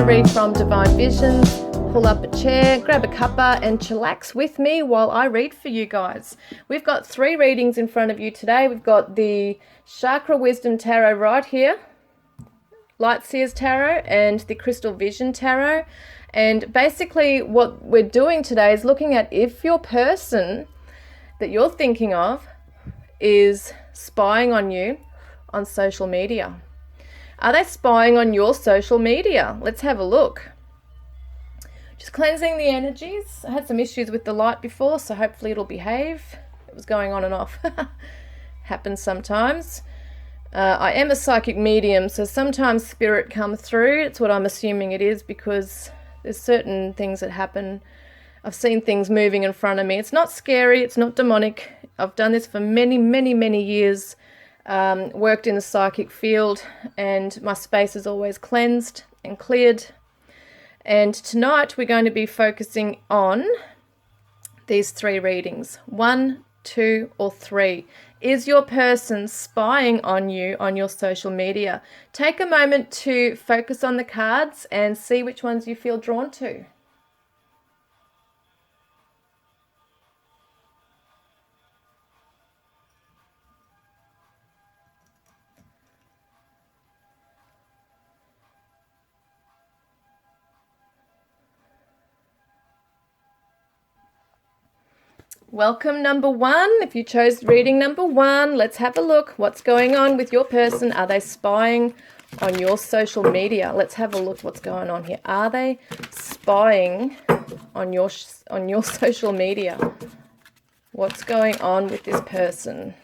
Sheree from Divine Visions. Pull up a chair, grab a cuppa and chillax with me while I read for you guys. We've got 3 readings in front of you today. We've got the Chakra Wisdom Tarot right here, Light Seers Tarot, and the Crystal Vision Tarot. And basically what we're doing today is looking at if your person that you're thinking of is spying on you on social media. Are they spying on your social media? Let's have a look. Just cleansing the energies. I had some issues with the light before, so hopefully it'll behave. It was going on and off. Happens sometimes. I am a psychic medium, so sometimes spirit comes through. It's what I'm assuming it is, because there's certain things that happen. I've seen things moving in front of me. It's not scary. It's not demonic. I've done this for many, many, many years. Worked in the psychic field, and my space is always cleansed and cleared. And tonight we're going to be focusing on these 3 readings. 1, 2, or 3. Is your person spying on you on your social media? Take a moment to focus on the cards and see which ones you feel drawn to. Welcome, number 1. If you chose reading number 1, let's have a look. What's going on with your person? Are they spying on your social media? Let's have a look what's going on here. Are they spying on your social media? What's going on with this person?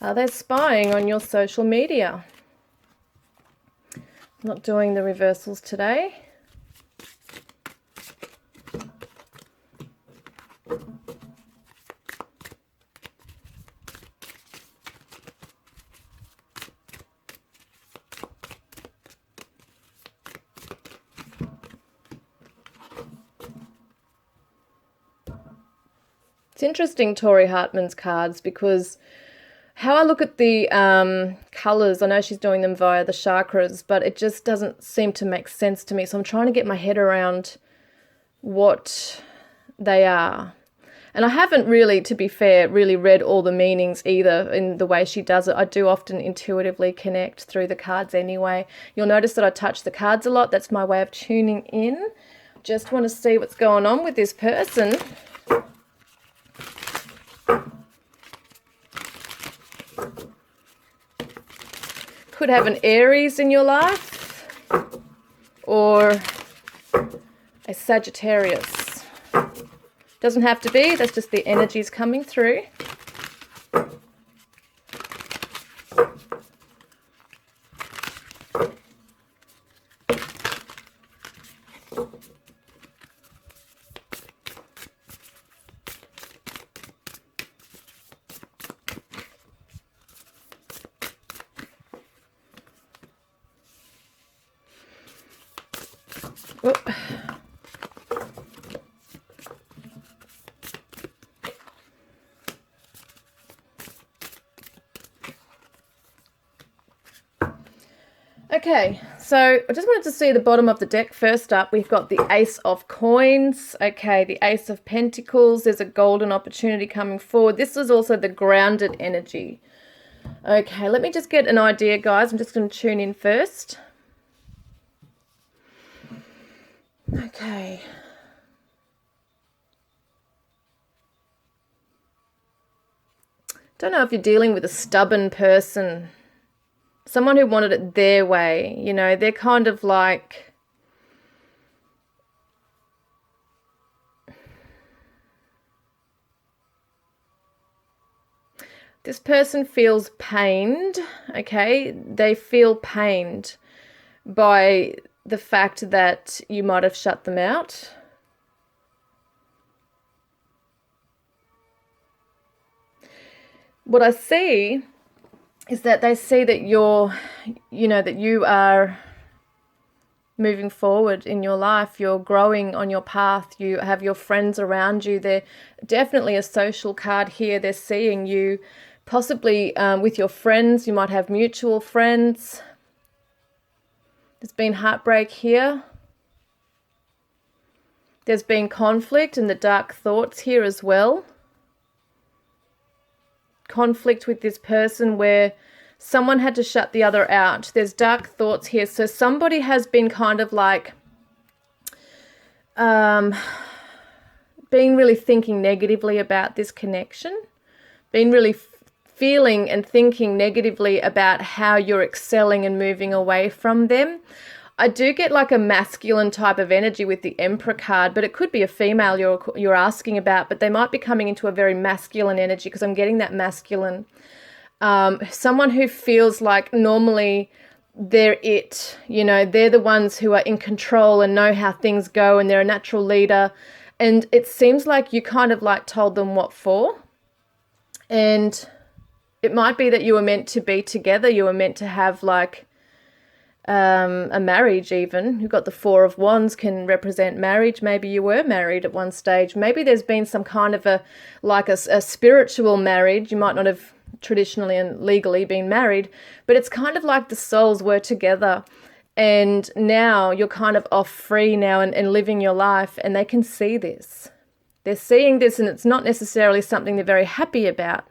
Are they spying on your social media? I'm not doing the reversals today. It's interesting, Tori Hartman's cards, because how I look at the colours, I know she's doing them via the chakras, but it just doesn't seem to make sense to me. So I'm trying to get my head around what they are. And I haven't really, to be fair, really read all the meanings either in the way she does it. I do often intuitively connect through the cards anyway. You'll notice that I touch the cards a lot. That's my way of tuning in. Just want to see what's going on with this person. Could have an Aries in your life or a Sagittarius. Doesn't have to be, that's just the energies coming through. Whoop. Okay, so I just wanted to see the bottom of the deck. First up, we've got the Ace of Coins. Okay, the Ace of Pentacles. There's a golden opportunity coming forward. This is also the grounded energy. Okay, let me just get an idea, guys. I'm just going to tune in first. Okay. Don't know if you're dealing with a stubborn person. Someone who wanted it their way. You know, they're kind of like... This person feels pained, okay? They feel pained by the fact that you might have shut them out. What I see is that they see that you're, you know, that you are moving forward in your life. You're growing on your path. You have your friends around you. They're definitely a social card here. They're seeing you possibly with your friends. You might have mutual friends. There's been heartbreak here. There's been conflict and the dark thoughts here as well. Conflict with this person where someone had to shut the other out. There's dark thoughts here. So somebody has been kind of like being really thinking negatively about this connection, been really feeling and thinking negatively about how you're excelling and moving away from them. I do get like a masculine type of energy with the Emperor card, but it could be a female you're asking about, but they might be coming into a very masculine energy because I'm getting that masculine. Someone who feels like normally they're it, you know, they're the ones who are in control and know how things go and they're a natural leader. And it seems like you kind of like told them what for. And it might be that you were meant to be together. You were meant to have like a marriage even. You've got the Four of Wands can represent marriage. Maybe you were married at one stage. Maybe there's been some kind of a spiritual marriage. You might not have traditionally and legally been married, but it's kind of like the souls were together and now you're kind of off free now and living your life, and they can see this. They're seeing this and it's not necessarily something they're very happy about.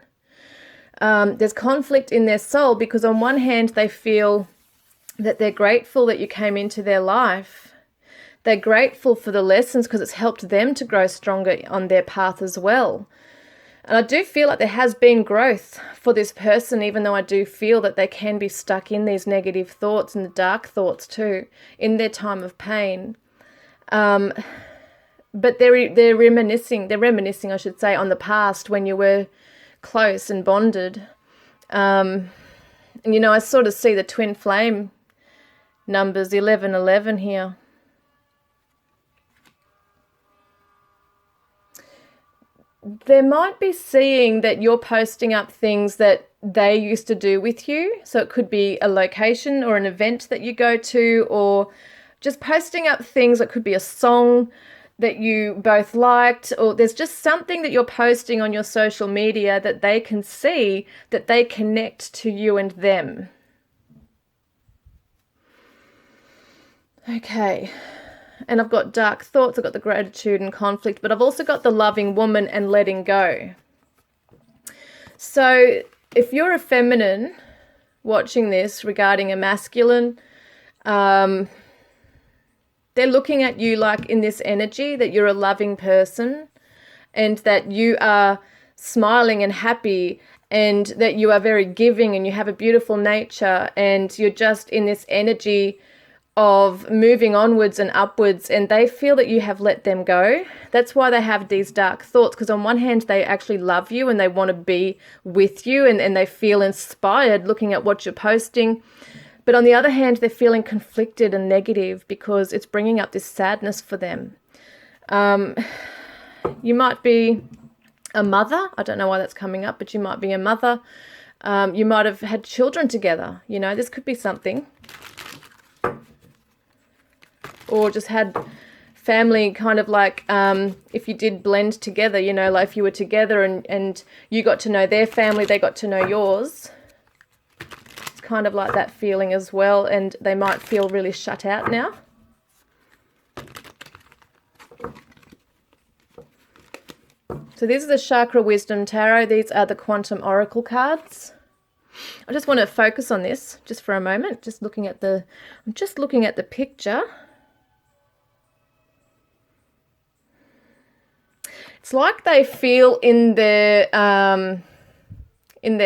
There's conflict in their soul because on one hand they feel that they're grateful that you came into their life. They're grateful for the lessons because it's helped them to grow stronger on their path as well. And I do feel like there has been growth for this person, even though I do feel that they can be stuck in these negative thoughts and the dark thoughts too in their time of pain. But they're reminiscing, I should say, on the past when you were close and bonded. And, you know, I sort of see the twin flame numbers, 1111 here. They might be seeing that you're posting up things that they used to do with you. So it could be a location or an event that you go to, or just posting up things. It could be a song that you both liked, or there's just something that you're posting on your social media that they can see, that they connect to you and them. Okay. And I've got dark thoughts, I've got the gratitude and conflict, but I've also got the loving woman and letting go. So if you're a feminine watching this regarding a masculine, they're looking at you like in this energy that you're a loving person and that you are smiling and happy and that you are very giving and you have a beautiful nature and you're just in this energy of moving onwards and upwards, and they feel that you have let them go. That's why they have these dark thoughts, because on one hand they actually love you and they want to be with you and they feel inspired looking at what you're posting. But on the other hand, they're feeling conflicted and negative because it's bringing up this sadness for them. You might be a mother. I don't know why that's coming up, but you might be a mother. You might have had children together. You know, this could be something. Or just had family kind of like, if you did blend together, you know, like if you were together and you got to know their family, they got to know yours. It's kind of like that feeling as well, and they might feel really shut out now. So this is the Chakra Wisdom Tarot. These are the Quantum Oracle cards. I just want to focus on this just for a moment. I'm just looking at the picture. It's like they feel in their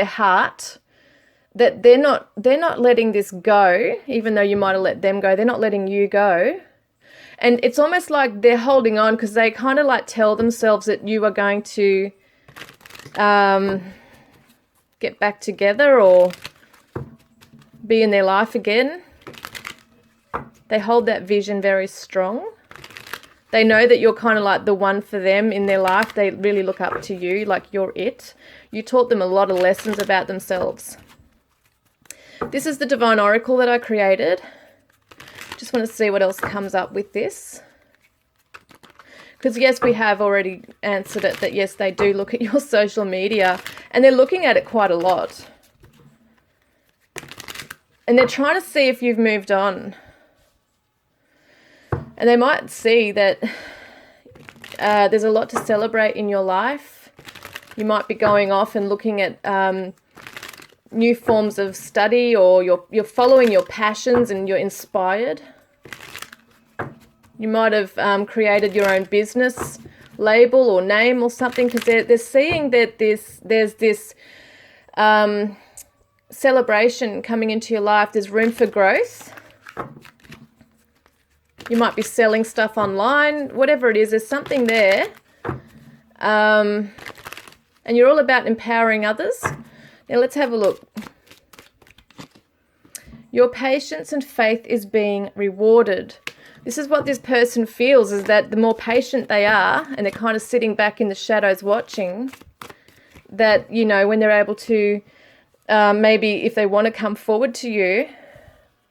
heart that they're not letting this go, even though you might have let them go. They're not letting you go. And it's almost like they're holding on because they kind of like tell themselves that you are going to get back together or be in their life again. They hold that vision very strong. They know that you're kind of like the one for them in their life. They really look up to you, like you're it. You taught them a lot of lessons about themselves. This is the Divine Oracle that I created. Just want to see what else comes up with this. Because yes, we have already answered it, that yes, they do look at your social media, and they're looking at it quite a lot. And they're trying to see if you've moved on. And they might see that there's a lot to celebrate in your life. You might be going off and looking at new forms of study, or you're following your passions and you're inspired. You might have created your own business label or name or something, because they're seeing that there's this celebration coming into your life. There's room for growth. You might be selling stuff online, whatever it is, there's something there. And you're all about empowering others. Now let's have a look. Your patience and faith is being rewarded. This is what this person feels, is that the more patient they are, and they're kind of sitting back in the shadows watching, that, you know, when they're able to, maybe if they want to come forward to you,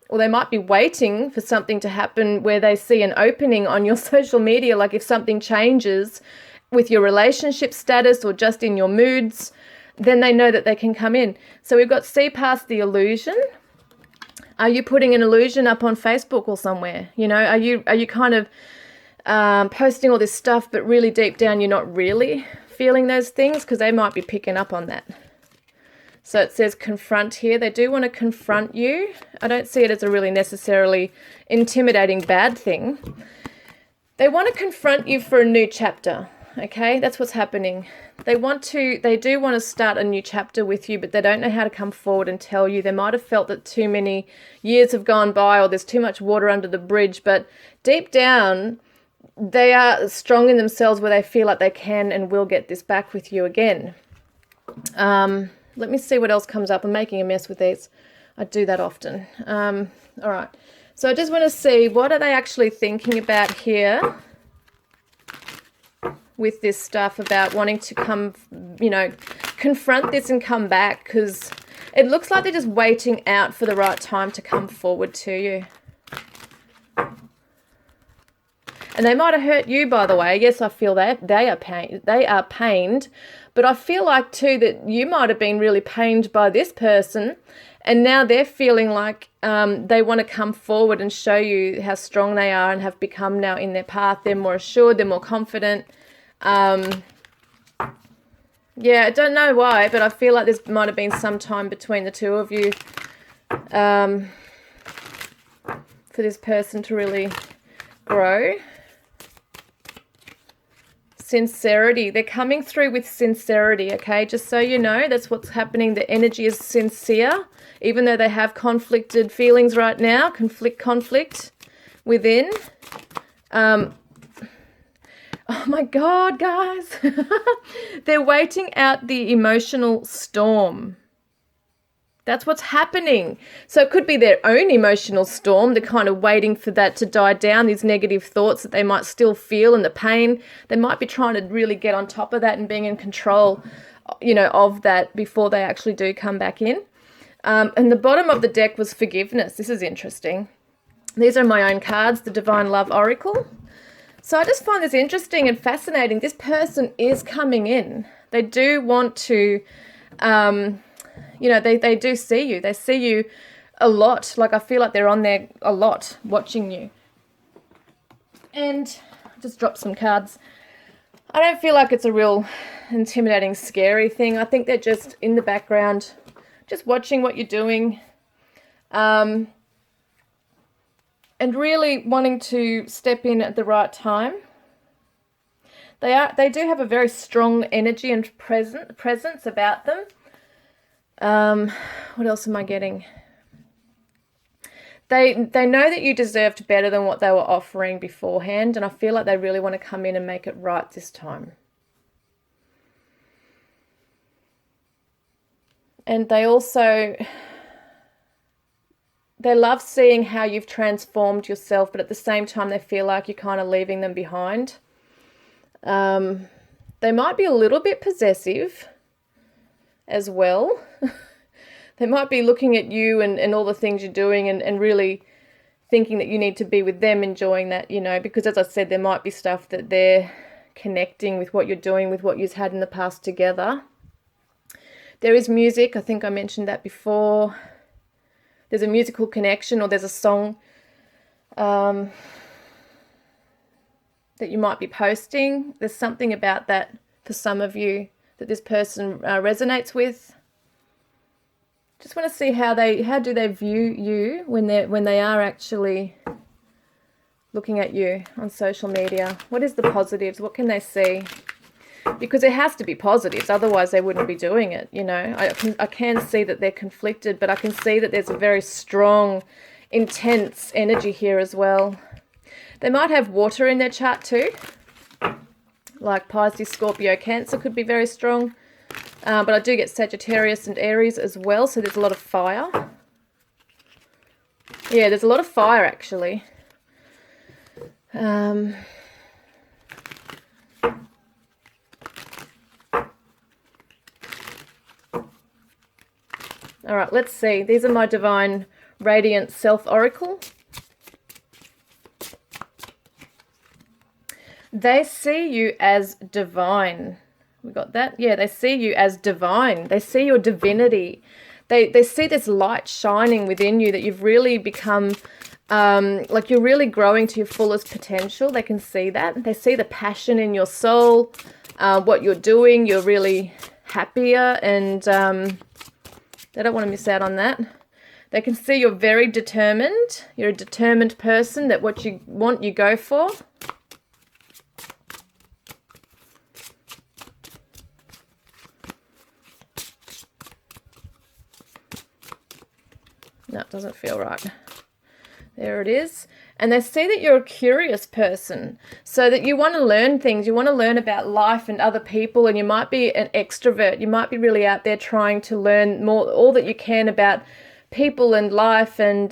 or they might be waiting for something to happen where they see an opening on your social media, like if something changes with your relationship status or just in your moods, then they know that they can come in. So we've got see past the illusion. Are you putting an illusion up on Facebook or somewhere? You know, are you kind of posting all this stuff, but really deep down you're not really feeling those things, because they might be picking up on that. So it says confront here. They do want to confront you. I don't see it as a really necessarily intimidating bad thing. They want to confront you for a new chapter. Okay, that's what's happening. They do want to start a new chapter with you, but they don't know how to come forward and tell you. They might have felt that too many years have gone by, or there's too much water under the bridge, but deep down, they are strong in themselves where they feel like they can and will get this back with you again. Let me see what else comes up. I'm making a mess with these. I do that often. All right. So I just want to see, what are they actually thinking about here with this stuff about wanting to come, you know, confront this and come back, because it looks like they're just waiting out for the right time to come forward to you. And they might have hurt you, by the way. Yes, I feel that they are pained, but I feel like too that you might have been really pained by this person, and now they're feeling like they want to come forward and show you how strong they are and have become now in their path. They're more assured, they're more confident. Yeah, I don't know why, but I feel like this might have been some time between the two of you for this person to really grow. Sincerity. They're coming through with sincerity, okay? Just so you know, that's what's happening. The energy is sincere, even though they have conflicted feelings right now, conflict within. Oh my God, guys. They're waiting out the emotional storm. That's what's happening. So it could be their own emotional storm. They're kind of waiting for that to die down, these negative thoughts that they might still feel and the pain. They might be trying to really get on top of that and being in control, you know, of that before they actually do come back in. And the bottom of the deck was forgiveness. This is interesting. These are my own cards, the Divine Love Oracle. So I just find this interesting and fascinating. This person is coming in. They do want to... you know, they do see you. They see you a lot. Like, I feel like they're on there a lot watching you. And just drop some cards. I don't feel like it's a real intimidating, scary thing. I think they're just in the background, just watching what you're doing. And really wanting to step in at the right time. They do have a very strong energy and presence about them. What else am I getting? They know that you deserved better than what they were offering beforehand, and I feel like they really want to come in and make it right this time. And they love seeing how you've transformed yourself, but at the same time they feel like you're kind of leaving them behind. They might be a little bit possessive as well. They might be looking at you and all the things you're doing and really thinking that you need to be with them enjoying that, you know, because as I said, there might be stuff that they're connecting with what you're doing, with what you've had in the past together. There is music. I think I mentioned that before. There's a musical connection, or there's a song that you might be posting. There's something about that for some of you that this person resonates with. Just want to see how do they view you when they are actually looking at you on social media. What is the positives? What can they see? Because it has to be positives, otherwise they wouldn't be doing it, you know. I can see that they're conflicted, but I can see that there's a very strong, intense energy here as well. They might have water in their chart too, like Pisces, Scorpio, Cancer could be very strong. But I do get Sagittarius and Aries as well, so there's a lot of fire. Yeah, there's a lot of fire actually. All right, let's see. These are my Divine Radiant Self Oracle. They see you as divine. We got that? Yeah, they see you as divine. They see your divinity. They see this light shining within you, that you've really become, like you're really growing to your fullest potential. They can see that. They see the passion in your soul, what you're doing. You're really happier, and they don't want to miss out on that. They can see you're very determined. You're a determined person, that what you want, you go for. No, it doesn't feel right. There it is. And they see that you're a curious person, so that you want to learn things. You want to learn about life and other people, and you might be an extrovert. You might be really out there trying to learn more, all that you can about people and life, and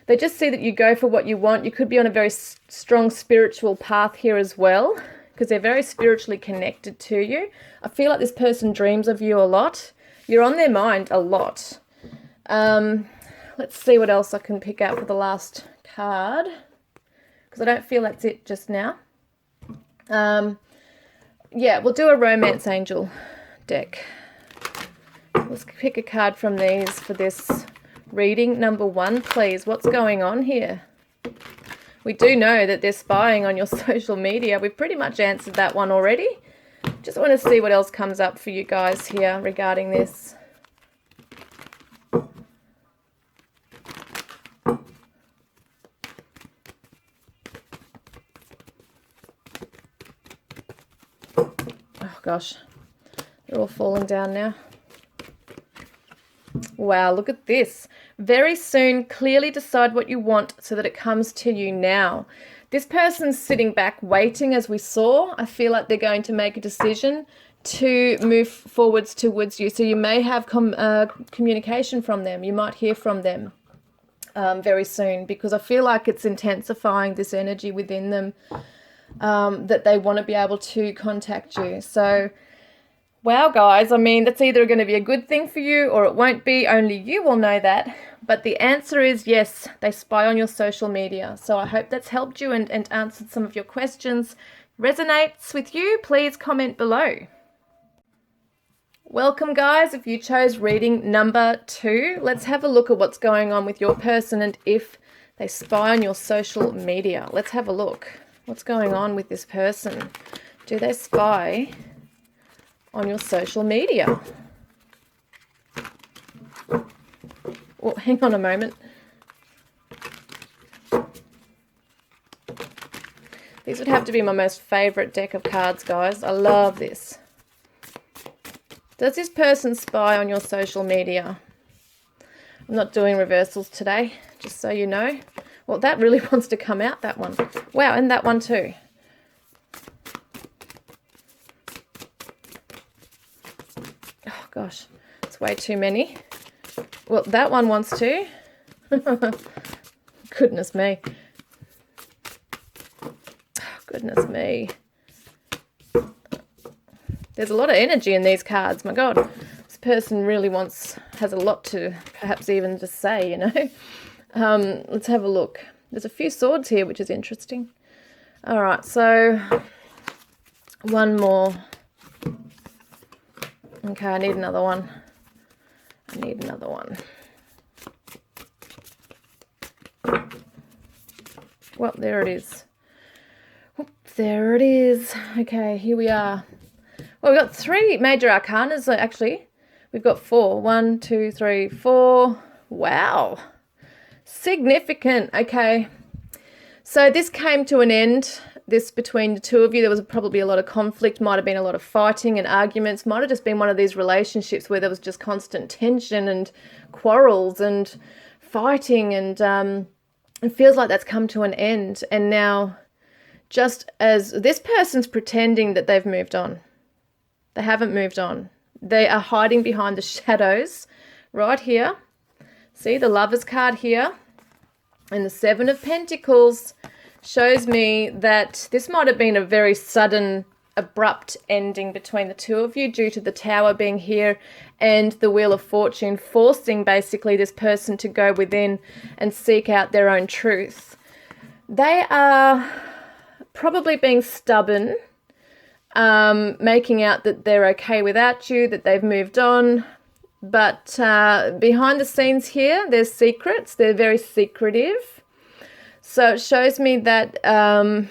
they just see that you go for what you want. You could be on a very strong spiritual path here as well, because they're very spiritually connected to you. I feel like this person dreams of you a lot. You're on their mind a lot. Let's see what else I can pick out for the last card, because I don't feel that's it just now. Yeah, we'll do a Romance Angel deck. Let's pick a card from these for this reading. Number 1, please. What's going on here? We do know that they're spying on your social media. We've pretty much answered that one already. Just want to see what else comes up for you guys here regarding this. Oh gosh, they're all falling down now. Wow, look at this. Very soon, clearly decide what you want so that it comes to you now. This person's sitting back waiting, as we saw. I feel like they're going to make a decision to move forwards towards you. So you may have communication from them. You might hear from them very soon, because I feel like it's intensifying this energy within them, that they want to be able to contact you. So, wow, guys, I mean, that's either going to be a good thing for you or it won't be. Only you will know that. But the answer is yes, they spy on your social media. So I hope that's helped you and answered some of your questions. Resonates with you, please comment below. Welcome, guys. If you chose reading number 2, let's have a look at what's going on with your person and if they spy on your social media. Let's have a look. What's going on with this person? Do they spy on your social media? Oh, hang on a moment. These would have to be my most favorite deck of cards, guys. I love this. Does this person spy on your social media? I'm not doing reversals today, just so you know. Well, that really wants to come out, that one. Wow, and that one too. Oh, gosh, it's way too many. Well, that one wants to. Goodness me. Oh, goodness me. There's a lot of energy in these cards, my God. This person really has a lot to perhaps even just say, you know. Let's have a look. There's a few swords here, which is interesting. All right, so one more. Okay, I need another one. I need another one. Well, there it is. There it is. Okay, here we are. Well, we've got 3 major arcanas, actually. We've got 4. 1, 2, 3, 4. Wow. Significant. Okay. So this came to an end, this between the two of you. There was probably a lot of conflict, might have been a lot of fighting and arguments, might have just been one of these relationships where there was just constant tension and quarrels and fighting, and it feels like that's come to an end. And now, just as this person's pretending that they've moved on, they haven't moved on. They are hiding behind the shadows right here. See the Lover's card here, and the 7 of Pentacles shows me that this might have been a very sudden, abrupt ending between the two of you due to the Tower being here and the Wheel of Fortune, forcing basically this person to go within and seek out their own truth. They are probably being stubborn, making out that they're okay without you, that they've moved on. But behind the scenes here, there's secrets. They're very secretive. So it shows me that, and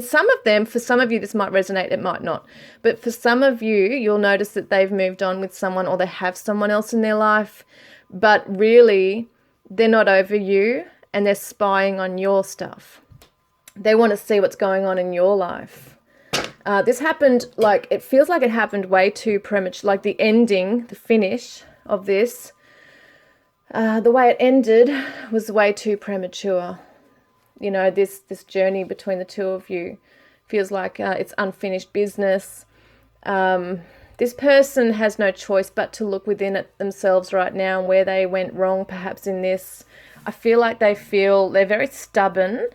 some of them, for some of you, this might resonate, it might not. But for some of you, you'll notice that they've moved on with someone, or they have someone else in their life. But really, they're not over you, and they're spying on your stuff. They want to see what's going on in your life. This happened, like, it feels like it happened way too premature, like the ending, the finish of this, the way it ended was way too premature. You know, this journey between the two of you feels like it's unfinished business. This person has no choice but to look within at themselves right now and where they went wrong perhaps in this. I feel like they're very stubborn.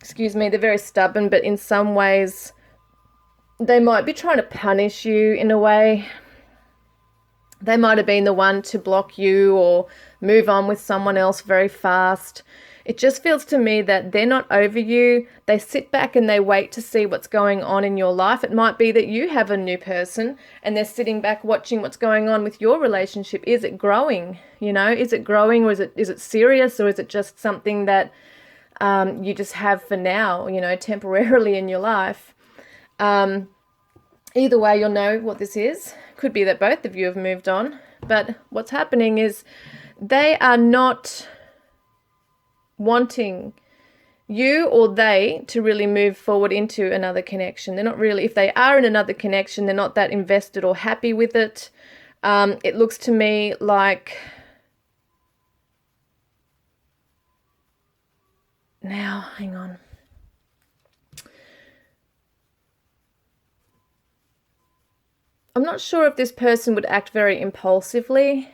Excuse me, they're very stubborn, but in some ways they might be trying to punish you in a way. They might have been the one to block you or move on with someone else very fast. It just feels to me that they're not over you. They sit back and they wait to see what's going on in your life. It might be that you have a new person and they're sitting back watching what's going on with your relationship. Is it growing? You know, is it growing, or is it serious, or is it just something that you just have for now, you know, temporarily in your life? Either way, you'll know what this is. Could be that both of you have moved on, but what's happening is they are not wanting you or they to really move forward into another connection. They're not really, if they are in another connection, they're not that invested or happy with it. It looks to me like, now, hang on. I'm not sure if this person would act very impulsively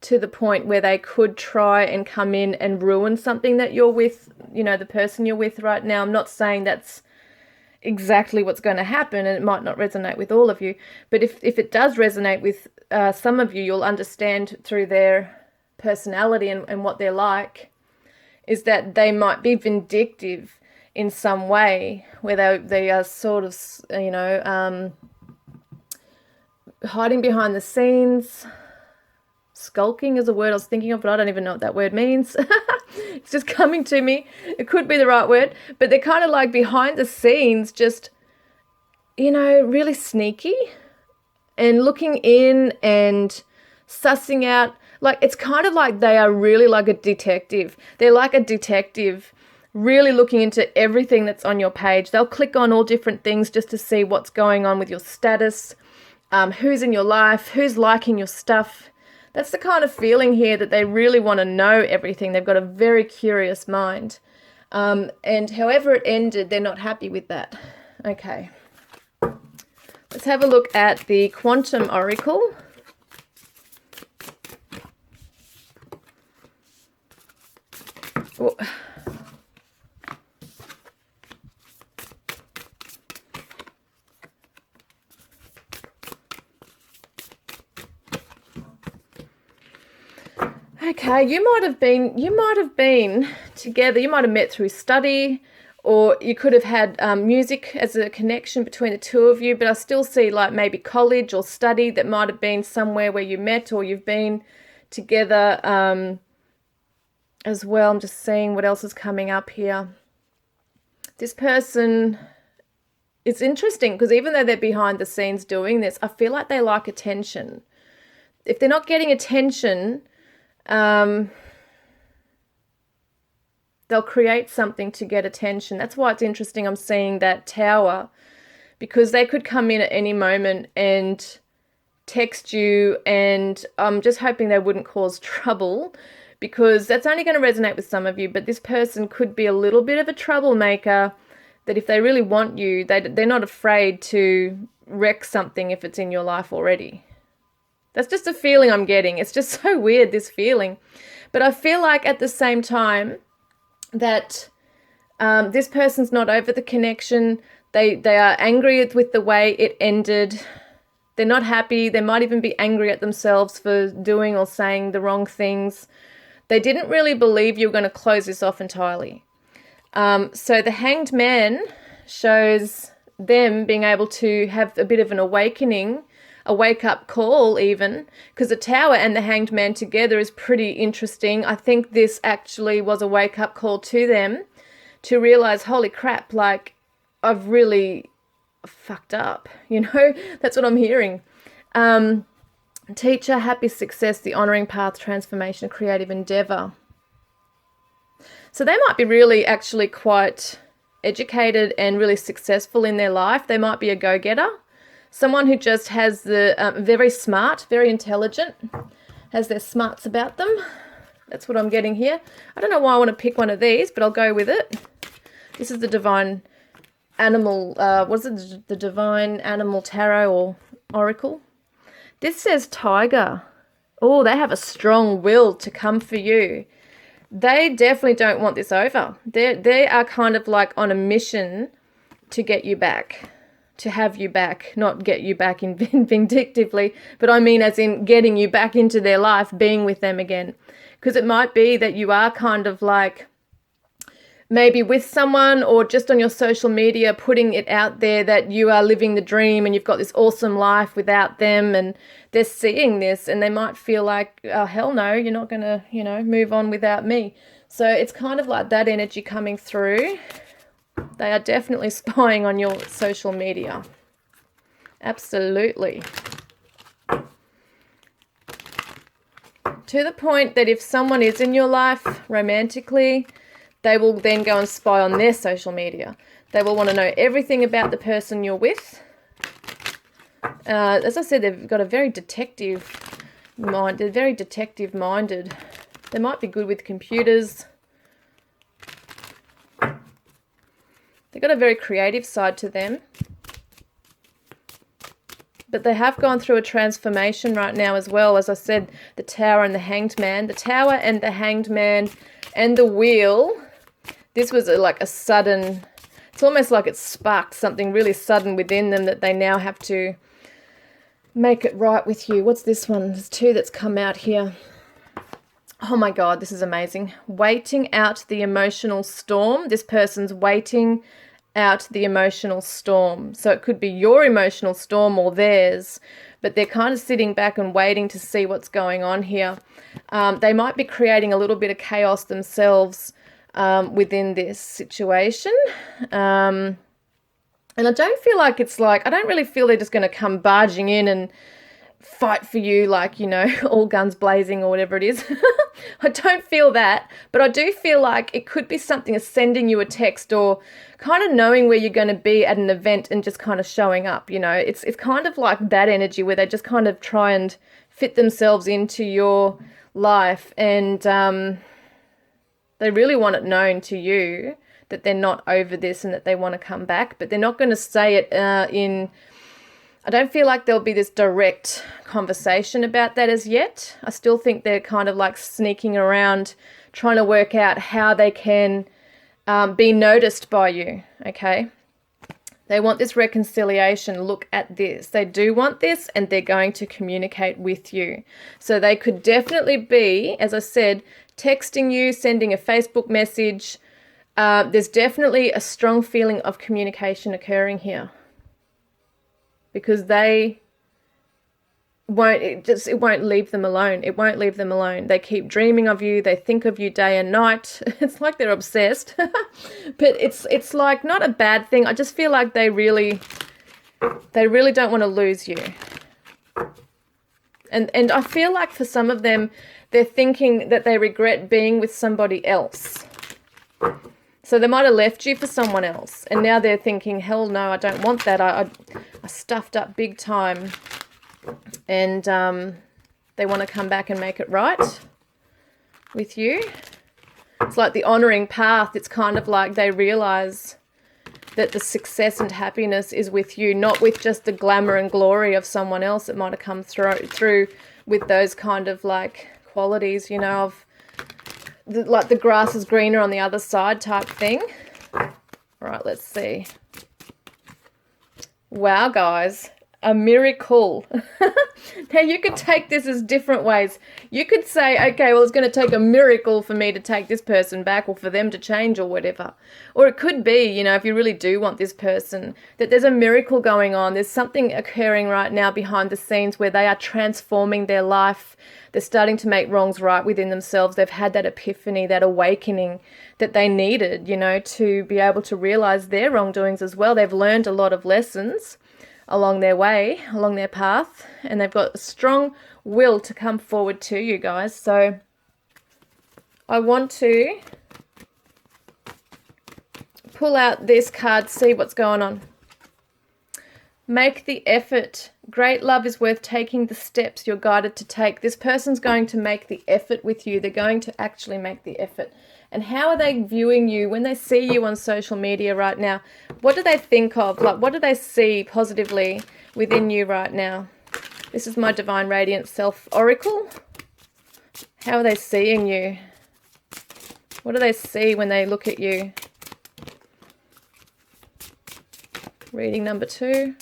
to the point where they could try and come in and ruin something that you're with, you know, the person you're with right now. I'm not saying that's exactly what's going to happen, and it might not resonate with all of you. But if it does resonate with some of you, you'll understand through their personality and what they're like, is that they might be vindictive in some way, where they are sort of, you know, hiding behind the scenes. Skulking is a word I was thinking of, but I don't even know what that word means. It's just coming to me. It could be the right word, but they're kind of like behind the scenes, just, you know, really sneaky and looking in and sussing out. Like, it's kind of like they are really like a detective. They're like a detective, really looking into everything that's on your page. They'll click on all different things just to see what's going on with your status, who's in your life, who's liking your stuff. That's the kind of feeling here, that they really want to know everything. They've got a very curious mind. And however it ended, they're not happy with that. Okay. Let's have a look at the Quantum Oracle. Oh. Okay, you might have been together. You might have met through study, or you could have had music as a connection between the two of you. But I still see like maybe college or study that might have been somewhere where you met, or you've been together as well. I'm just seeing what else is coming up here. This person, it's interesting because even though they're behind the scenes doing this, I feel like they like attention. If they're not getting attention, they'll create something to get attention. That's why it's interesting I'm seeing that tower, because they could come in at any moment and text you, and I'm just hoping they wouldn't cause trouble, because that's only going to resonate with some of you, but this person could be a little bit of a troublemaker, that if they really want you, they're not afraid to wreck something if it's in your life already. That's just a feeling I'm getting. It's just so weird, this feeling. But I feel like at the same time that this person's not over the connection. They are angry with the way it ended. They're not happy. They might even be angry at themselves for doing or saying the wrong things. They didn't really believe you were going to close this off entirely. So the Hanged Man shows them being able to have a bit of an awakening, a wake-up call even, because the Tower and the Hanged Man together is pretty interesting. I think this actually was a wake-up call to them to realize, holy crap, like, I've really fucked up, you know? That's what I'm hearing. Teacher, happy success, the honouring path, transformation, creative endeavour. So they might be really actually quite educated and really successful in their life. They might be a go-getter. Someone who just has the very smart, very intelligent, has their smarts about them. That's what I'm getting here. I don't know why I want to pick one of these, but I'll go with it. This is the Divine Animal, what is it? The Divine Animal Tarot or Oracle. This says Tiger. Oh, they have a strong will to come for you. They definitely don't want this over. They are kind of like on a mission to get you back. To have you back, not get you back in vindictively, but I mean as in getting you back into their life, being with them again. Because it might be that you are kind of like maybe with someone or just on your social media putting it out there that you are living the dream and you've got this awesome life without them, and they're seeing this and they might feel like, oh, hell no, you're not going to, you know, move on without me. So it's kind of like that energy coming through. They are definitely spying on your social media. Absolutely. To the point that if someone is in your life romantically, they will then go and spy on their social media. They will want to know everything about the person you're with. As I said, they've got a very detective mind. They're very detective minded. They might be good with computers. They've got a very creative side to them. But they have gone through a transformation right now as well. As I said, the Tower and the Hanged Man. The Tower and the Hanged Man and the Wheel. This was like a sudden, it's almost like it sparked something really sudden within them that they now have to make it right with you. What's this one? There's two that's come out here. Oh my God, this is amazing. Waiting out the emotional storm. This person's waiting out the emotional storm. So it could be your emotional storm or theirs, but they're kind of sitting back and waiting to see what's going on here. They might be creating a little bit of chaos themselves within this situation. And I don't feel like it's like, I don't really feel they're just going to come barging in and fight for you like, you know, all guns blazing or whatever it is. I don't feel that, but I do feel like it could be something as sending you a text or kind of knowing where you're going to be at an event and just kind of showing up, you know. It's kind of like that energy where they just kind of try and fit themselves into your life, and they really want it known to you that they're not over this and that they want to come back, but they're not going to say it I don't feel like there'll be this direct conversation about that as yet. I still think they're kind of like sneaking around trying to work out how they can be noticed by you, okay? They want this reconciliation. Look at this. They do want this, and they're going to communicate with you. So they could definitely be, as I said, texting you, sending a Facebook message. There's definitely a strong feeling of communication occurring here, because they won't, it won't leave them alone. It won't leave them alone. They keep dreaming of you. They think of you day and night. It's like they're obsessed. But it's like not a bad thing. I just feel like they really don't want to lose you. And I feel like for some of them, they're thinking that they regret being with somebody else. So they might have left you for someone else, and now they're thinking, hell no, I don't want that. I stuffed up big time. And they want to come back and make it right with you. It's like the honoring path. It's kind of like they realize that the success and happiness is with you, not with just the glamour and glory of someone else that might have come through with those kind of like qualities, you know, of like the grass is greener on the other side type thing. All right, let's see. Wow, guys. A miracle. Now, you could take this as different ways. You could say, okay, well, it's going to take a miracle for me to take this person back, or for them to change, or whatever. Or it could be, you know, if you really do want this person, that there's a miracle going on. There's something occurring right now behind the scenes where they are transforming their life. They're starting to make wrongs right within themselves. They've had that epiphany, that awakening that they needed, you know, to be able to realize their wrongdoings as well. They've learned a lot of lessons along their way, along their path, and they've got a strong will to come forward to you guys. So I want to pull out this card, see what's going on. Make the effort. Great love is worth taking the steps you're guided to take. This person's going to make the effort with you. They're going to actually make the effort. And how are they viewing you when they see you on social media right now? What do they think of? Like, what do they see positively within you right now? This is my Divine Radiant Self Oracle. How are they seeing you? What do they see when they look at you? Reading number 2.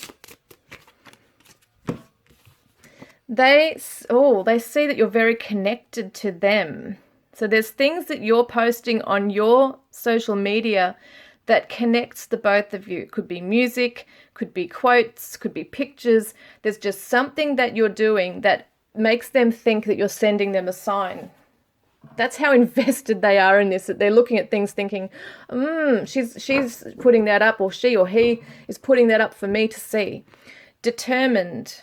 They see that you're very connected to them. So there's things that you're posting on your social media that connects the both of you. Could be music, could be quotes, could be pictures. There's just something that you're doing that makes them think that you're sending them a sign. That's how invested they are in this, that they're looking at things thinking, she's putting that up, or she or he is putting that up for me to see. Determined.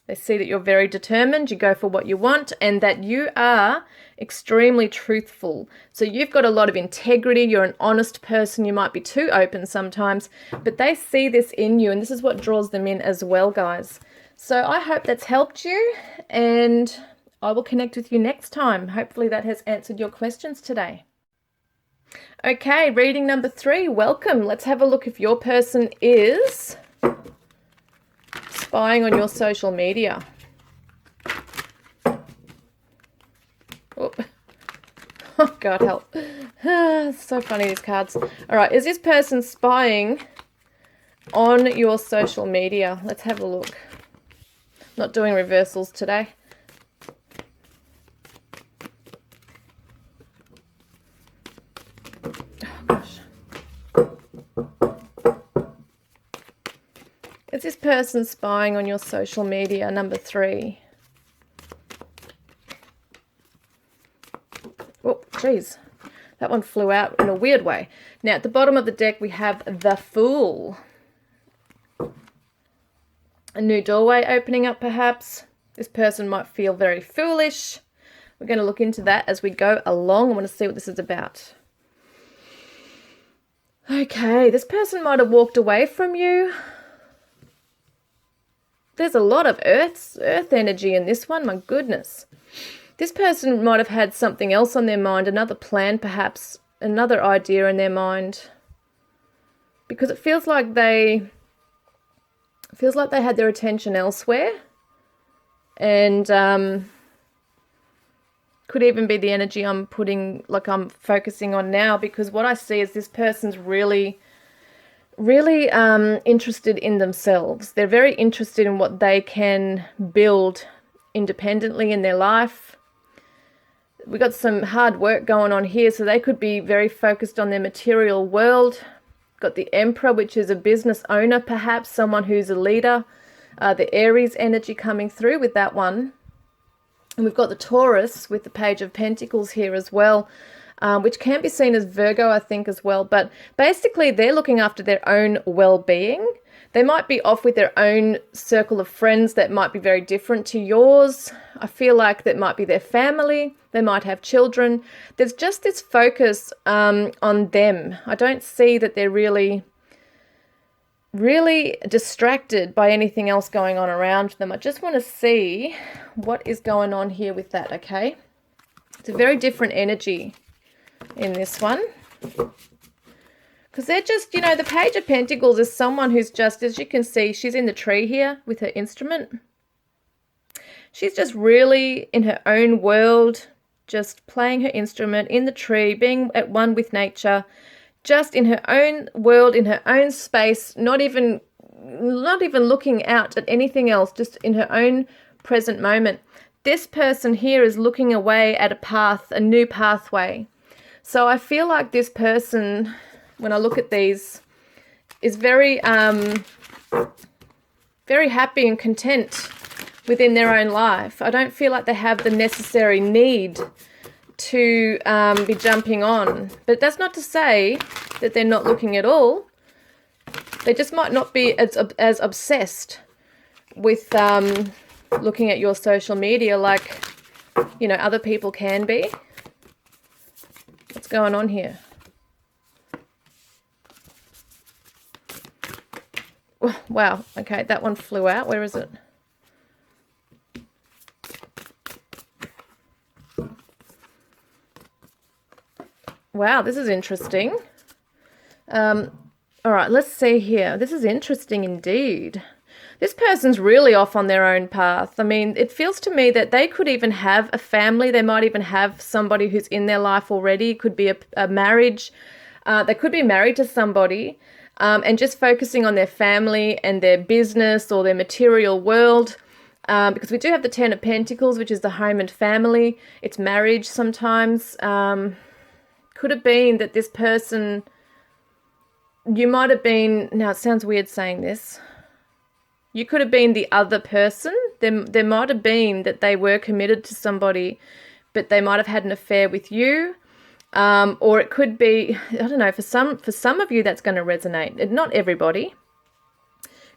They see that you're very determined, you go for what you want, and that you are extremely truthful. So you've got a lot of integrity, you're an honest person, you might be too open sometimes, but they see this in you, and this is what draws them in as well, guys. So I hope that's helped you, and I will connect with you next time. Hopefully that has answered your questions today. Okay, reading number 3, welcome. Let's have a look if your person is spying on your social media. Oh, oh God, help. So funny, these cards. All right, is this person spying on your social media? Let's have a look. Not doing reversals today. Oh, gosh. Is this person spying on your social media? Number 3. Oh, geez. That one flew out in a weird way. Now, at the bottom of the deck, we have the Fool. A new doorway opening up, perhaps. This person might feel very foolish. We're going to look into that as we go along. I want to see what this is about. Okay, this person might have walked away from you. There's a lot of earth energy in this one, my goodness. This person might have had something else on their mind, another plan perhaps, another idea in their mind. Because it feels like they had their attention elsewhere. And Could even be the energy I'm focusing on now, because what I see is this person's really interested in themselves. They're very interested in what they can build independently in their life. We've got some hard work going on here, so they could be very focused on their material world. Got the Emperor, which is a business owner, perhaps someone who's a leader. The Aries energy coming through with that one. And we've got the Taurus with the Page of Pentacles here as well, which can be seen as Virgo, I think, as well. But basically, they're looking after their own well-being. They might be off with their own circle of friends that might be very different to yours. I feel like that might be their family. They might have children. There's just this focus on them. I don't see that they're really distracted by anything else going on around them. I just want to see what is going on here with that, okay? It's a very different energy in this one. Because they're just, the Page of Pentacles is someone who's just, as you can see, she's in the tree here with her instrument. She's just really in her own world, just playing her instrument in the tree, being at one with nature, just in her own world, in her own space, not even looking out at anything else, just in her own present moment. This person here is looking away at a path, a new pathway. So I feel like this person, when I look at these, is very happy and content within their own life. I don't feel like they have the necessary need to be jumping on. But that's not to say that they're not looking at all. They just might not be as obsessed with looking at your social media like, other people can be. What's going on here? Wow. Okay, that one flew out. Where is it? Wow, this is interesting. All right, let's see here. This is interesting indeed. This person's really off on their own path. I mean, it feels to me that they could even have a family. They might even have somebody who's in their life already. It could be a marriage. They could be married to somebody and just focusing on their family and their business or their material world. Because we do have the Ten of Pentacles, which is the home and family. It's marriage sometimes. Could have been that this person, you might have been, now it sounds weird saying this, you could have been the other person. There might have been that they were committed to somebody, but they might have had an affair with you. Or it could be, I don't know, for some of you that's going to resonate. Not everybody.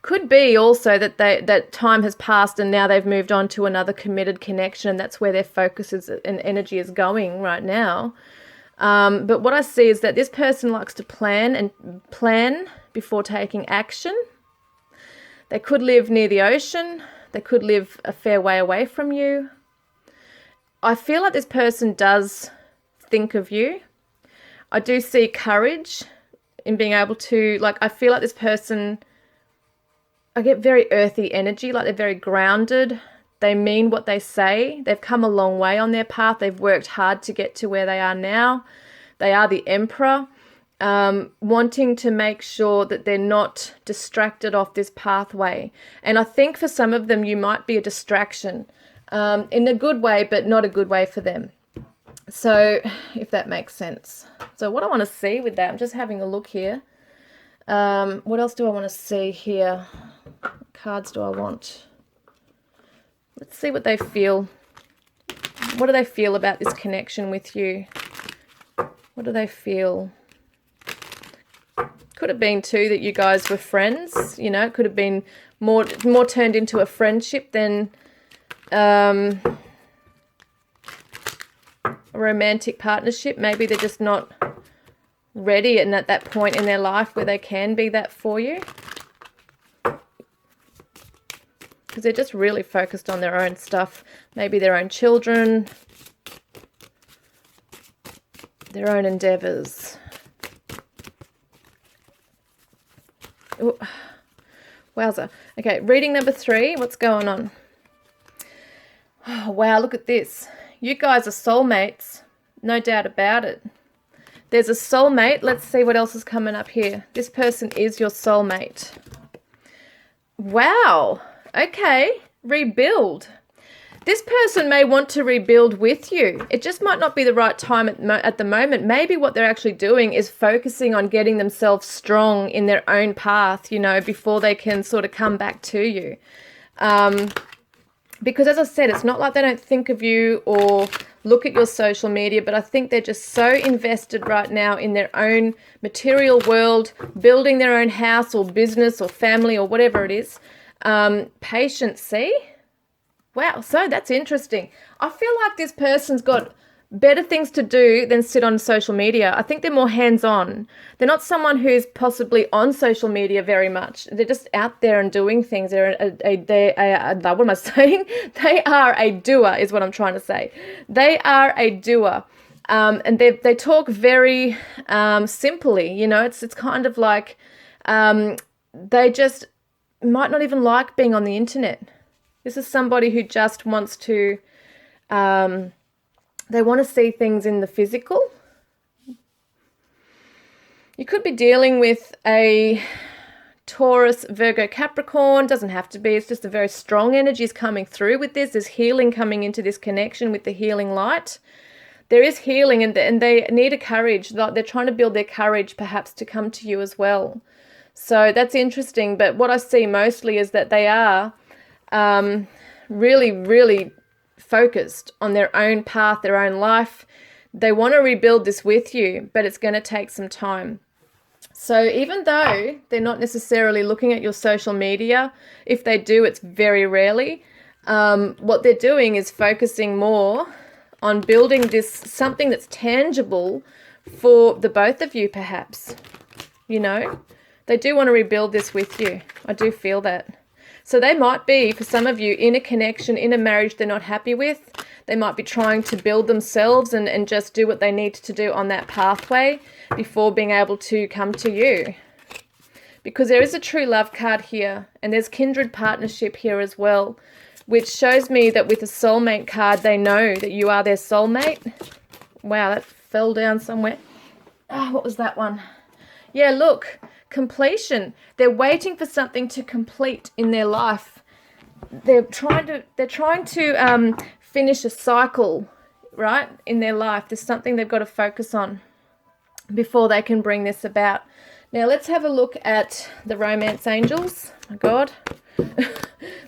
Could be also that that time has passed and now they've moved on to another committed connection, and that's where their focus is and energy is going right now. But what I see is that this person likes to plan before taking action. They could live near the ocean. They could live a fair way away from you. I feel like this person does think of you. I do see courage in being able to, I feel like this person, I get very earthy energy, like they're very grounded. They mean what they say. They've come a long way on their path. They've worked hard to get to where they are now. They are the Emperor, wanting to make sure that they're not distracted off this pathway. And I think for some of them, you might be a distraction in a good way, but not a good way for them. So if that makes sense. So what I want to see with that, I'm just having a look here. What else do I want to see here? What cards do I want? Let's see what they feel. What do they feel about this connection with you? What do they feel? Could have been too that you guys were friends. It could have been more turned into a friendship than a romantic partnership. Maybe they're just not ready and at that point in their life where they can be that for you. Because they're just really focused on their own stuff. Maybe their own children, their own endeavors. Ooh. Wowza. Okay, reading number 3. What's going on? Oh, wow, look at this. You guys are soulmates. No doubt about it. There's a soulmate. Let's see what else is coming up here. This person is your soulmate. Wow. Okay. Rebuild. This person may want to rebuild with you. It just might not be the right time at the moment. Maybe what they're actually doing is focusing on getting themselves strong in their own path, you know, before they can sort of come back to you. Because as I said, it's not like they don't think of you or look at your social media, but I think they're just so invested right now in their own material world, building their own house or business or family or whatever it is. Patience, see? Wow, so that's interesting. I feel like this person's got better things to do than sit on social media. I think they're more hands-on. They're not someone who's possibly on social media very much. They're just out there and doing things. What am I saying? They are a doer is what I'm trying to say. They are a doer. And they talk very simply, you know. It's kind of like they just might not even like being on the internet. This is somebody who just wants to, they want to see things in the physical. You could be dealing with a Taurus, Virgo, Capricorn. Doesn't have to be. It's just a very strong energies coming through with this. There's healing coming into this connection with the healing light. There is healing and they need a courage. They're trying to build their courage perhaps to come to you as well. So that's interesting. But what I see mostly is that they are really, really focused on their own path, their own life. They want to rebuild this with you, but it's going to take some time. So even though they're not necessarily looking at your social media, if they do, it's very rarely. What they're doing is focusing more on building this something that's tangible for the both of you, perhaps. You know, they do want to rebuild this with you. I do feel that. So they might be, for some of you, in a connection, in a marriage they're not happy with. They might be trying to build themselves and just do what they need to do on that pathway before being able to come to you. Because there is a true love card here, and there's kindred partnership here as well, which shows me that with a soulmate card, they know that you are their soulmate. Wow, that fell down somewhere. Oh, what was that one? Yeah, look. Completion. They're waiting for something to complete in their life. They're trying to finish a cycle, right, in their life. There's something they've got to focus on before they can bring this about. Now let's have a look at the romance angels. Oh my God.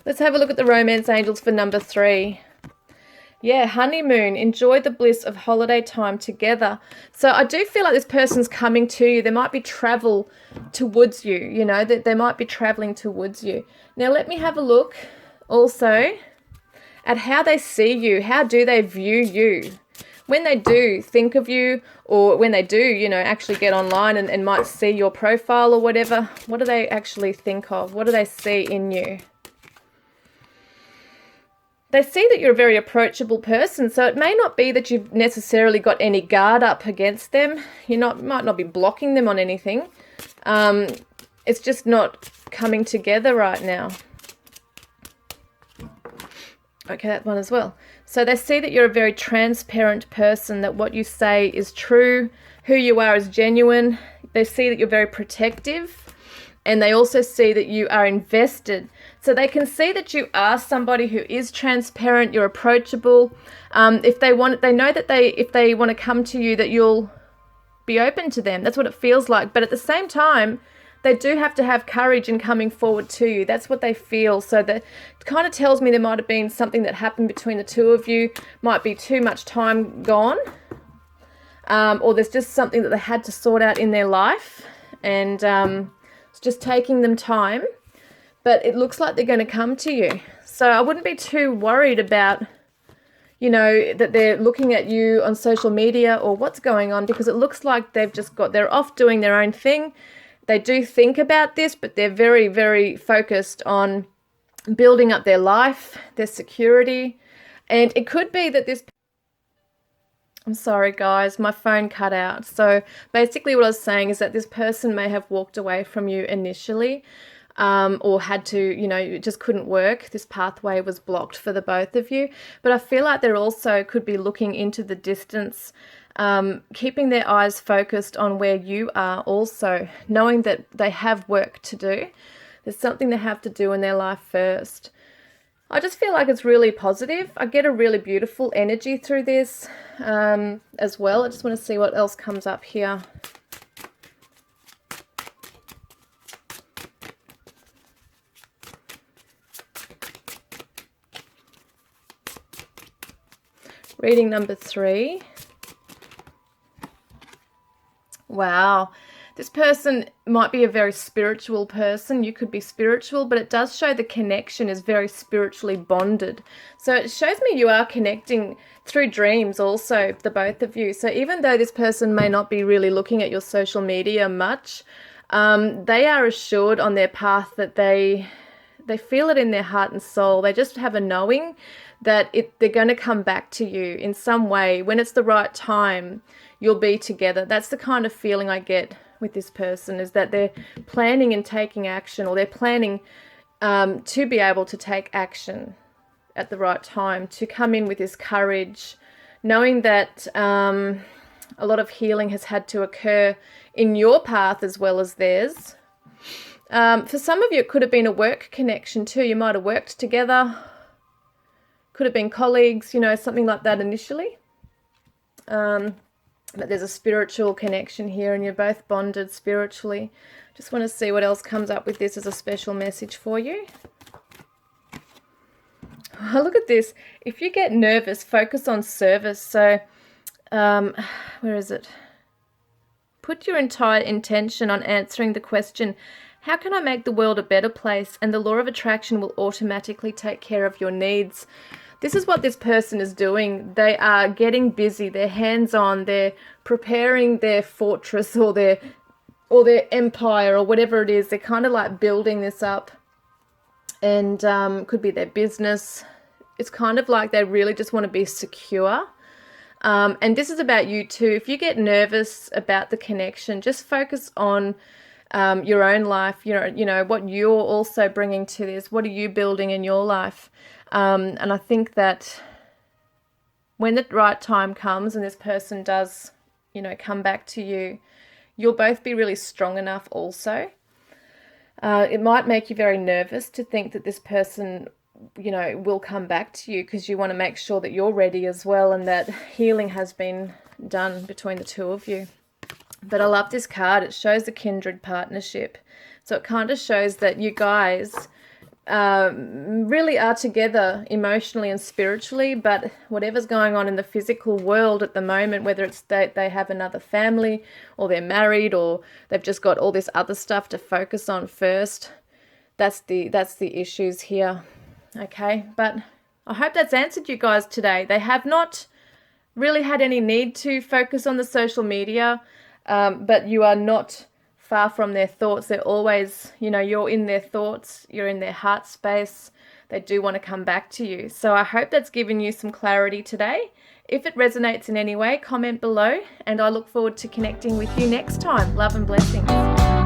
Let's have a look at the romance angels for number 3. Yeah, honeymoon. Enjoy the bliss of holiday time together. So I do feel like this person's coming to you. There might be travel towards you, you know, that they might be traveling towards you. Now let me have a look also at how they see you. How do they view you? When they do think of you, or when they do, you know, actually get online and might see your profile or whatever, what do they actually think of? What do they see in you? They see that you're a very approachable person, so it may not be that you've necessarily got any guard up against them. You might not be blocking them on anything. It's just not coming together right now. Okay, that one as well. So they see that you're a very transparent person, that what you say is true, who you are is genuine. They see that you're very protective, and they also see that you are invested. So they can see that you are somebody who is transparent, you're approachable. If they know that if they want to come to you, that you'll be open to them. That's what it feels like. But at the same time, they do have to have courage in coming forward to you. That's what they feel. So that kind of tells me there might have been something that happened between the two of you. Might be too much time gone. Or there's just something that they had to sort out in their life. And it's just taking them time. But it looks like they're going to come to you. So I wouldn't be too worried about, you know, that they're looking at you on social media or what's going on, because it looks like they're off doing their own thing. They do think about this, but they're very, very focused on building up their life, their security. And it could be that I'm sorry, guys, my phone cut out. So basically what I was saying is that this person may have walked away from you initially. or had to, it just couldn't work. This pathway was blocked for the both of you. But I feel like they also could be looking into the distance, keeping their eyes focused on where you are also, knowing that they have work to do. There's something they have to do in their life first. I just feel like it's really positive. I get a really beautiful energy through this as well. I just want to see what else comes up here. Reading number 3. Wow. This person might be a very spiritual person. You could be spiritual, but it does show the connection is very spiritually bonded. So it shows me you are connecting through dreams also, the both of you. So even though this person may not be really looking at your social media much, they are assured on their path that they feel it in their heart and soul. They just have a knowing that they're going to come back to you in some way. When it's the right time, you'll be together. That's the kind of feeling I get with this person, is that they're planning and taking action, or they're planning to be able to take action at the right time, to come in with this courage, knowing that a lot of healing has had to occur in your path as well as theirs. For some of you, it could have been a work connection too. You might have worked together, could have been colleagues, something like that initially. But there's a spiritual connection here, and you're both bonded spiritually. Just want to see what else comes up with this as a special message for you. Oh, look at this. If you get nervous, focus on service. So, where is it? Put your entire intention on answering the question, how can I make the world a better place? And the law of attraction will automatically take care of your needs. This is what this person is doing. They are getting busy. They're hands-on. They're preparing their fortress or their empire or whatever it is. They're kind of like building this up, and could be their business. It's kind of like they really just want to be secure. And this is about you too. If you get nervous about the connection, just focus on your own life. What you're also bringing to this. What are you building in your life? And I think that when the right time comes and this person does, come back to you, you'll both be really strong enough also. It might make you very nervous to think that this person, will come back to you, because you want to make sure that you're ready as well and that healing has been done between the two of you. But I love this card. It shows a kindred partnership. So it kind of shows that you guys really are together emotionally and spiritually, but whatever's going on in the physical world at the moment, whether it's that they have another family, or they're married, or they've just got all this other stuff to focus on first, that's the issues here. Okay, but I hope that's answered you guys today. They have not really had any need to focus on the social media, but you are not far from their thoughts. They're always, you're in their thoughts, you're in their heart space. They do want to come back to you. So I hope that's given you some clarity today. If it resonates in any way, comment below, and I look forward to connecting with you next time. Love and blessings.